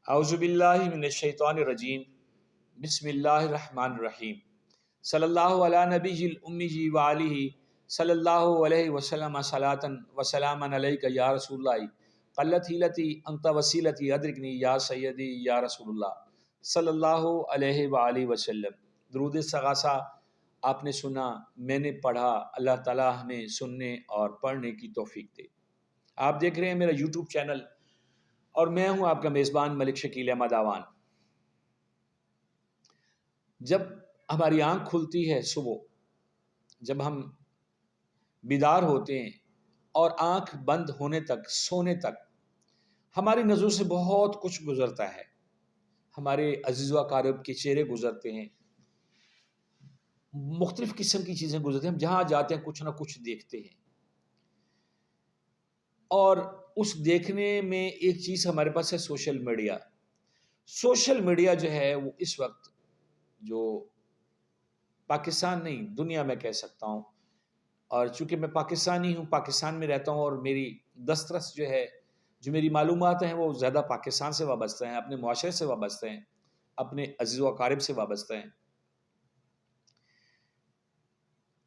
اعوذ باللہ من الشیطان الرجیم بسم اللہ الرحمن الرحیم صلی اللہ علی نبی الامی وآلہ صلی اللہ علیہ وسلم صلاۃ وسلاما علیک یا رسول اللہ قلت حیلتی انت وسیلتی ادرکنی یا سیدی یا رسول اللہ صلی اللہ علیہ وآلہ وسلم۔ درود استغاثہ آپ نے سنا، میں نے پڑھا، اللہ تعالیٰ ہمیں سننے اور پڑھنے کی توفیق دے۔ آپ دیکھ رہے ہیں میرا یوٹیوب چینل اور میں ہوں آپ کا میزبان ملک شکیل احمد آوان۔ جب ہماری آنکھ کھلتی ہے صبح، جب ہم بیدار ہوتے ہیں اور آنکھ بند ہونے تک، سونے تک، ہماری نظروں سے بہت کچھ گزرتا ہے۔ ہمارے عزیز و اقارب کے چہرے گزرتے ہیں، مختلف قسم کی چیزیں گزرتی ہیں، ہم جہاں جاتے ہیں کچھ نہ کچھ دیکھتے ہیں، اور اس دیکھنے میں ایک چیز ہمارے پاس ہے سوشل میڈیا۔ سوشل میڈیا جو ہے وہ اس وقت جو پاکستان نہیں دنیا میں کہہ سکتا ہوں، اور چونکہ میں پاکستانی ہوں، پاکستان میں رہتا ہوں، اور میری دسترس جو ہے، جو میری معلومات ہیں وہ زیادہ پاکستان سے وابستہ ہیں، اپنے معاشرے سے وابستہ ہیں، اپنے عزیز و اقارب سے وابستہ ہیں۔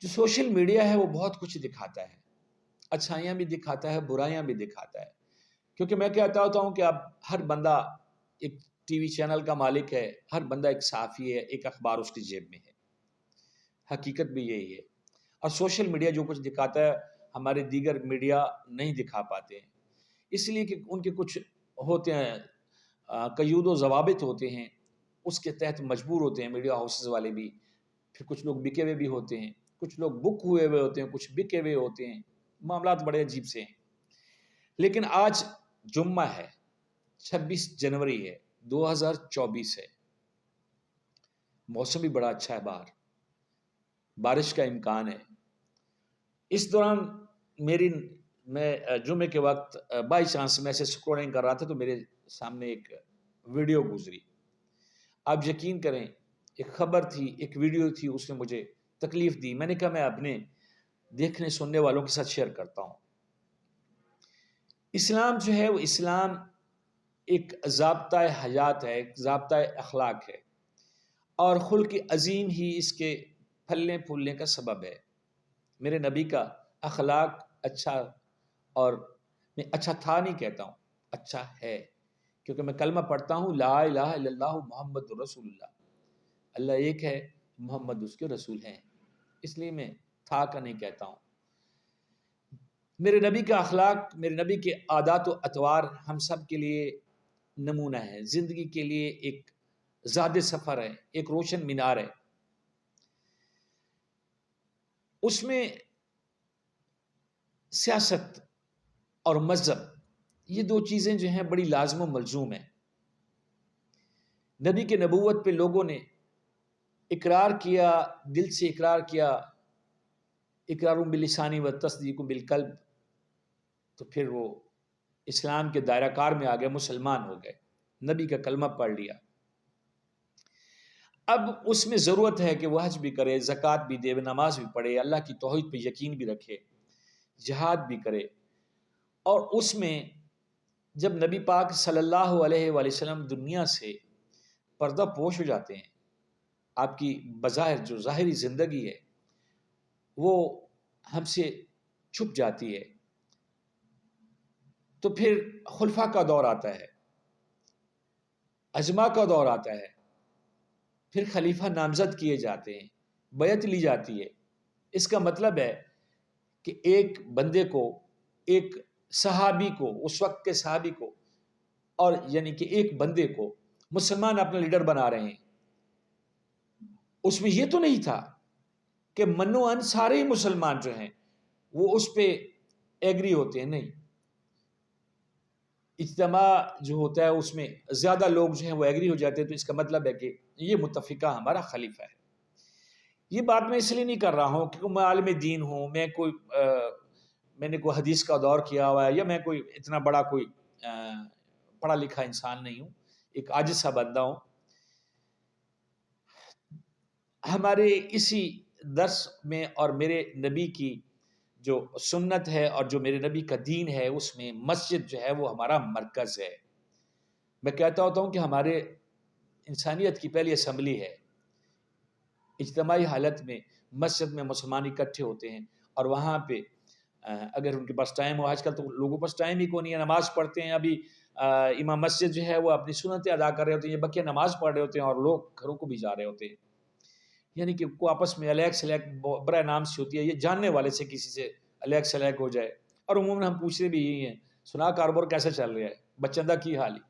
جو سوشل میڈیا ہے وہ بہت کچھ دکھاتا ہے، اچھائیاں بھی دکھاتا ہے، برائیاں بھی دکھاتا ہے، کیونکہ میں کہتا ہوتا ہوں کہ اب ہر بندہ ایک ٹی وی چینل کا مالک ہے، ہر بندہ ایک صحافی ہے، ایک اخبار اس کی جیب میں ہے۔ حقیقت بھی یہی ہے، اور سوشل میڈیا جو کچھ دکھاتا ہے ہمارے دیگر میڈیا نہیں دکھا پاتے ہیں، اس لیے کہ ان کے کچھ ہوتے ہیں قیود و ضوابط ہوتے ہیں، اس کے تحت مجبور ہوتے ہیں میڈیا ہاؤسز والے بھی۔ پھر کچھ لوگ بکے ہوئے بھی ہوتے ہیں، کچھ لوگ بک ہوئے ہوتے ہیں، کچھ بکے ہوئے ہوتے ہیں، معاملات بڑے عجیب سے ہیں۔ لیکن آج جمعہ ہے، 26 جنوری ہے، 2024 ہے، موسم بھی بڑا اچھا ہے، باہر بارش کا امکان ہے۔ اس دوران میں جمعے کے وقت بائی چانس میں سے سکرولنگ کر رہا تھا تو میرے سامنے ایک ویڈیو گزری۔ آپ یقین کریں، ایک خبر تھی، ایک ویڈیو تھی، اس نے مجھے تکلیف دی۔ میں نے کہا میں اپنے دیکھنے سننے والوں کے ساتھ شیئر کرتا ہوں۔ اسلام جو ہے وہ اسلام ایک ضابطۂ حیات ہے، ایک ضابطۂ اخلاق ہے، اور خلق عظیم ہی اس کے پھلنے پھولنے کا سبب ہے۔ میرے نبی کا اخلاق اچھا، اور میں اچھا تھا نہیں کہتا ہوں، اچھا ہے، کیونکہ میں کلمہ پڑھتا ہوں لا الہ الا اللہ محمد رسول اللہ، اللہ ایک ہے، محمد اس کے رسول ہیں، اس لیے میں تھا کا نہیں کہتا ہوں۔ میرے نبی کا اخلاق، میرے نبی کے عادات و اطوار ہم سب کے لیے نمونہ ہے، زندگی کے لیے ایک زاد سفر ہے، ایک روشن مینار ہے۔ اس میں سیاست اور مذہب، یہ دو چیزیں جو ہیں بڑی لازم و ملزوم ہیں۔ نبی کے نبوت پہ لوگوں نے اقرار کیا، دل سے اقرار کیا، اقرار باللسان و تصدیق بالقلب، تو پھر وہ اسلام کے دائرہ کار میں آ گئے، مسلمان ہو گئے، نبی کا کلمہ پڑھ لیا۔ اب اس میں ضرورت ہے کہ وہ حج بھی کرے، زکوٰۃ بھی دے، نماز بھی پڑھے، اللہ کی توحید پہ یقین بھی رکھے، جہاد بھی کرے۔ اور اس میں جب نبی پاک صلی اللہ علیہ وآلہ وسلم دنیا سے پردہ پوش ہو جاتے ہیں، آپ کی بظاہر جو ظاہری زندگی ہے وہ ہم سے چھپ جاتی ہے، تو پھر خلفاء کا دور آتا ہے، اجماع کا دور آتا ہے، پھر خلیفہ نامزد کیے جاتے ہیں، بیعت لی جاتی ہے۔ اس کا مطلب ہے کہ ایک بندے کو، ایک صحابی کو، اس وقت کے صحابی کو، اور یعنی کہ ایک بندے کو مسلمان اپنا لیڈر بنا رہے ہیں۔ اس میں یہ تو نہیں تھا کہ منو ان سارے مسلمان جو ہیں وہ اس پہ ایگری ہوتے ہیں، نہیں، اجتماع جو ہوتا ہے اس میں زیادہ لوگ جو ہیں وہ ایگری ہو جاتے ہیں، تو اس کا مطلب ہے کہ یہ متفقہ ہمارا خلیفہ ہے۔ یہ بات میں اس لیے نہیں کر رہا ہوں کہ میں عالم دین ہوں، میں نے کوئی حدیث کا دور کیا ہوا ہے، یا میں کوئی اتنا بڑا کوئی پڑھا لکھا انسان نہیں ہوں، ایک عاجز سا بندہ ہوں۔ ہمارے اسی درس میں اور میرے نبی کی جو سنت ہے اور جو میرے نبی کا دین ہے، اس میں مسجد جو ہے وہ ہمارا مرکز ہے۔ میں کہتا ہوتا ہوں کہ ہمارے انسانیت کی پہلی اسمبلی ہے، اجتماعی حالت میں مسجد میں مسلمان اکٹھے ہوتے ہیں، اور وہاں پہ اگر ان کے پاس ٹائم ہو، آج کل تو لوگوں کے پاس ٹائم ہی کو نہیں ہے، نماز پڑھتے ہیں، ابھی امام مسجد جو ہے وہ اپنی سنتیں ادا کر رہے ہوتے ہیں، یہ بکیہ نماز پڑھ رہے ہوتے ہیں اور لوگ گھروں کو بھی جا رہے ہوتے ہیں، یعنی کہ کو آپس میں الیک سلیک برائے نام سے ہوتی ہے، یہ جاننے والے سے کسی سے الیک سلیک ہو جائے، اور عموماً ہم پوچھتے بھی یہی ہیں، سنا کاروبار کیسے چل رہا ہے، بچندہ کی حالی۔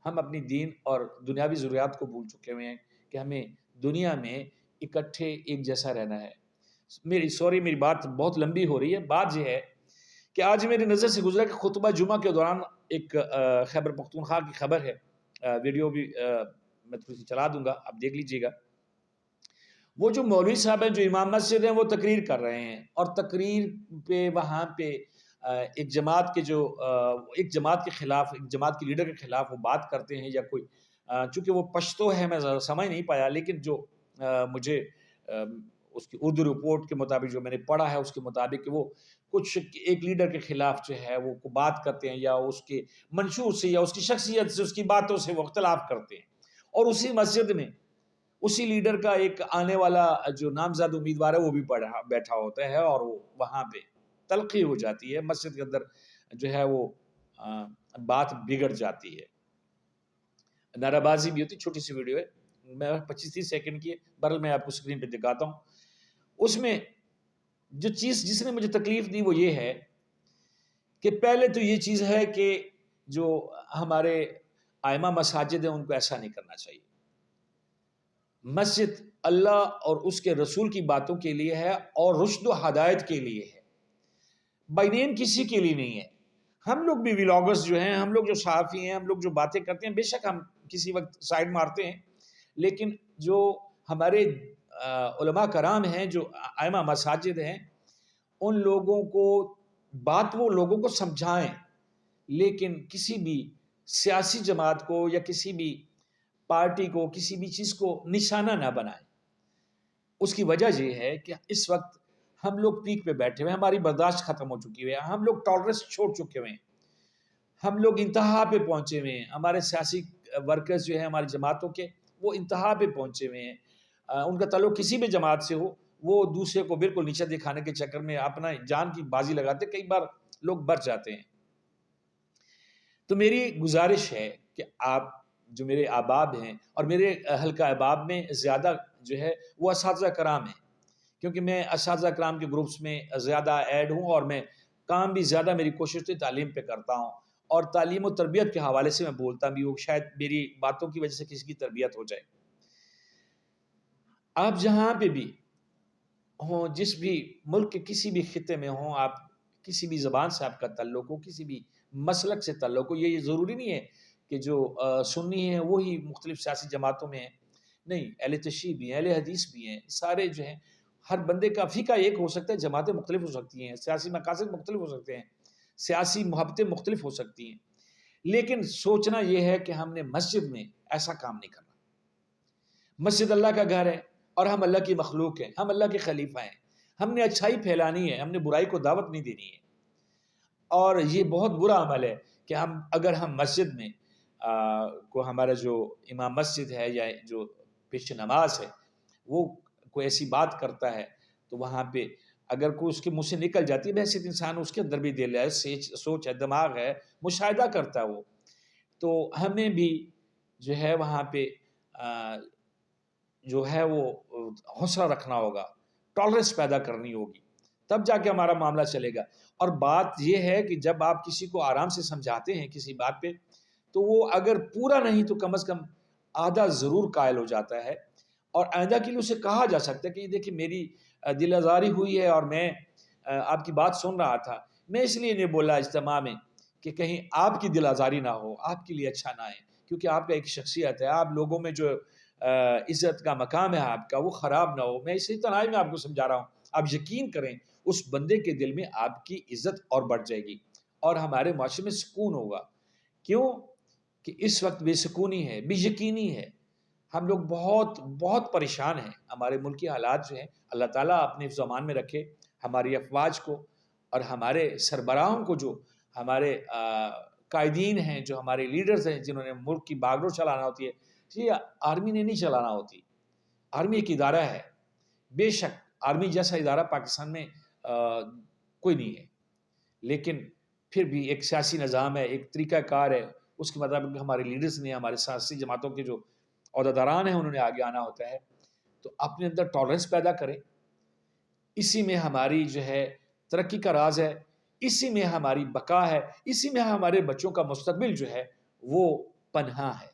ہم اپنی دین اور دنیاوی ضروریات کو بھول چکے ہوئے ہیں کہ ہمیں دنیا میں اکٹھے ایک جیسا رہنا ہے۔ میری بات بہت لمبی ہو رہی ہے۔ بات یہ ہے کہ آج میری نظر سے گزرا کہ خطبہ جمعہ کے دوران ایک خیبر پختونخوا کی خبر ہے، ویڈیو بھی میں تھوڑی سی چلا دوں گا، آپ دیکھ لیجئے گا۔ وہ جو مولوی صاحب ہیں جو امام مسجد ہیں وہ تقریر کر رہے ہیں، اور تقریر پہ وہاں پہ ایک جماعت کے خلاف، ایک جماعت کے لیڈر کے خلاف وہ بات کرتے ہیں، یا کوئی چونکہ وہ پشتو ہے میں سمجھ نہیں پایا، لیکن جو مجھے اس کی اردو رپورٹ کے مطابق جو میں نے پڑھا ہے اس کے مطابق کہ وہ کچھ ایک لیڈر کے خلاف جو ہے وہ بات کرتے ہیں، یا اس کے منشور سے یا اس کی شخصیت سے، اس کی باتوں سے وہ اختلاف کرتے ہیں، اور اسی مسجد میں اسی لیڈر کا ایک آنے والا جو نامزد امیدوار ہے وہ بھی بیٹھا ہوتا ہے، اور وہ وہاں پہ تلخی ہو جاتی ہے، مسجد کے اندر جو ہے وہ بات بگڑ جاتی ہے، نعرہ بازی بھی ہوتی، چھوٹی سی ویڈیو ہے، میں 25-30 سیکنڈ کی ہے، بہرحال میں آپ کو اسکرین پہ دکھاتا ہوں۔ اس میں جو چیز جس نے مجھے تکلیف دی وہ یہ ہے کہ پہلے تو یہ چیز ہے کہ جو ہمارے ائمہ مساجد ہیں ان کو ایسا نہیں کرنا چاہیے۔ مسجد اللہ اور اس کے رسول کی باتوں کے لیے ہے اور رشد و ہدایت کے لیے ہے، بینین کسی کے لیے نہیں ہے۔ ہم لوگ بھی ویلاگرز جو ہیں، ہم لوگ جو صحافی ہیں، ہم لوگ جو باتیں کرتے ہیں، بے شک ہم کسی وقت سائڈ مارتے ہیں، لیکن جو ہمارے علماء کرام ہیں، جو ائمہ مساجد ہیں، ان لوگوں کو بات وہ لوگوں کو سمجھائیں، لیکن کسی بھی سیاسی جماعت کو یا کسی بھی پارٹی کو، کسی بھی چیز کو نشانہ نہ بنائیں۔ اس کی وجہ یہ ہے کہ اس وقت ہم لوگ پیک پہ بیٹھے ہوئے ہیں، ہماری برداشت ختم ہو چکی ہے، ہم لوگ ٹالرنس چھوڑ چکے ہوئے ہیں، ہم لوگ انتہا پہ پہنچے ہوئے ہیں، ہمارے سیاسی ورکرز جو ہیں ہماری جماعتوں کے، وہ انتہا پہ پہنچے ہوئے ہیں، ان کا تعلق کسی بھی جماعت سے ہو، وہ دوسرے کو بالکل نیچے دکھانے کے چکر میں اپنا جان کی بازی لگاتے، کئی بار لوگ بچ جاتے ہیں۔ تو میری گزارش ہے کہ آپ جو میرے احباب ہیں، اور میرے حلقہ احباب میں زیادہ جو ہے وہ اساتذہ کرام ہیں، کیونکہ میں اساتذہ کرام کے گروپس میں زیادہ ایڈ ہوں، اور میں کام بھی زیادہ میری کوشش سے تعلیم پہ کرتا ہوں، اور تعلیم و تربیت کے حوالے سے میں بولتا بھی ہوں، شاید میری باتوں کی وجہ سے کسی کی تربیت ہو جائے۔ آپ جہاں پہ بھی ہوں، جس بھی ملک کے کسی بھی خطے میں ہوں، آپ کسی بھی زبان سے آپ کا تعلق ہو، کسی بھی مسلک سے تعلق ہو، یہ ضروری نہیں ہے کہ جو سنی ہیں وہی مختلف سیاسی جماعتوں میں ہیں، نہیں، اہل تشیع بھی ہیں، اہل حدیث بھی ہیں، سارے جو ہیں، ہر بندے کا فقہ ایک ہو سکتا ہے، جماعتیں مختلف ہو سکتی ہیں، سیاسی مقاصد مختلف ہو سکتے ہیں، سیاسی محبتیں مختلف ہو سکتی ہیں، لیکن سوچنا یہ ہے کہ ہم نے مسجد میں ایسا کام نہیں کرنا۔ مسجد اللہ کا گھر ہے، اور ہم اللہ کی مخلوق ہیں، ہم اللہ کے خلیفہ ہیں، ہم نے اچھائی پھیلانی ہے، ہم نے برائی کو دعوت نہیں دینی ہے، اور یہ بہت برا عمل ہے کہ اگر ہم مسجد میں کو ہمارا جو امام مسجد ہے یا جو پیش نماز ہے وہ کوئی ایسی بات کرتا ہے، تو وہاں پہ اگر کوئی اس کے منہ سے نکل جاتی ہے، بحیثیت انسان اس کے اندر بھی دل ہے، سوچ ہے، دماغ ہے، مشاہدہ کرتا ہے وہ، تو ہمیں بھی جو ہے وہاں پہ جو ہے وہ حوصلہ رکھنا ہوگا، ٹالرنس پیدا کرنی ہوگی، تب جا کے ہمارا معاملہ چلے گا۔ اور بات یہ ہے کہ جب آپ کسی کو آرام سے سمجھاتے ہیں کسی بات پہ، تو وہ اگر پورا نہیں تو کم از کم آدھا ضرور قائل ہو جاتا ہے، اور آئندہ کے لیے اسے کہا جا سکتا ہے کہ دیکھیں میری دل آزاری ہوئی ہے، اور میں آپ کی بات سن رہا تھا، میں اس لیے نہیں بولا اجتماع میں کہ کہیں آپ کی دل آزاری نہ ہو، آپ کے لیے اچھا نہ ہے، کیونکہ آپ کا ایک شخصیت ہے، آپ لوگوں میں جو عزت کا مقام ہے آپ کا وہ خراب نہ ہو۔ میں اسی طرح میں آپ کو سمجھا رہا ہوں، آپ یقین کریں اس بندے کے دل میں آپ کی عزت اور بڑھ جائے گی، اور ہمارے معاشرے میں سکون ہوگا۔ کیوں کہ اس وقت بے سکونی ہے، بے یقینی ہے، ہم لوگ بہت بہت پریشان ہیں، ہمارے ملک کی حالات جو ہیں، اللہ تعالیٰ اپنے زمان میں رکھے، ہماری افواج کو اور ہمارے سربراہوں کو جو ہمارے قائدین ہیں، جو ہمارے لیڈرز ہیں، جنہوں نے ملک کی باغ ڈور چلانا ہوتی ہے، یہ آرمی نے نہیں چلانا ہوتی. آرمی ایک ادارہ ہے. بے شک آرمی جیسا ادارہ پاکستان میں کوئی نہیں ہے، لیکن پھر بھی ایک سیاسی نظام ہے، ایک طریقہ کار ہے. اس کے مطابق ہمارے لیڈرز نے، ہمارے سیاسی جماعتوں کے جو عہدیداران ہیں، انہوں نے آگے آنا ہوتا ہے. تو اپنے اندر ٹالرنس پیدا کریں. اسی میں ہماری جو ہے ترقی کا راز ہے، اسی میں ہماری بقا ہے، اسی میں ہمارے بچوں کا مستقبل جو ہے وہ پنہاں ہے.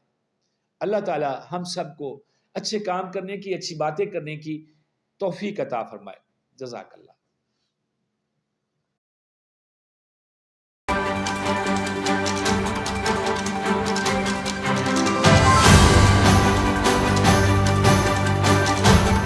اللہ تعالی ہم سب کو اچھے کام کرنے کی، اچھی باتیں کرنے کی توفیق عطا فرمائے. جزاک اللہ.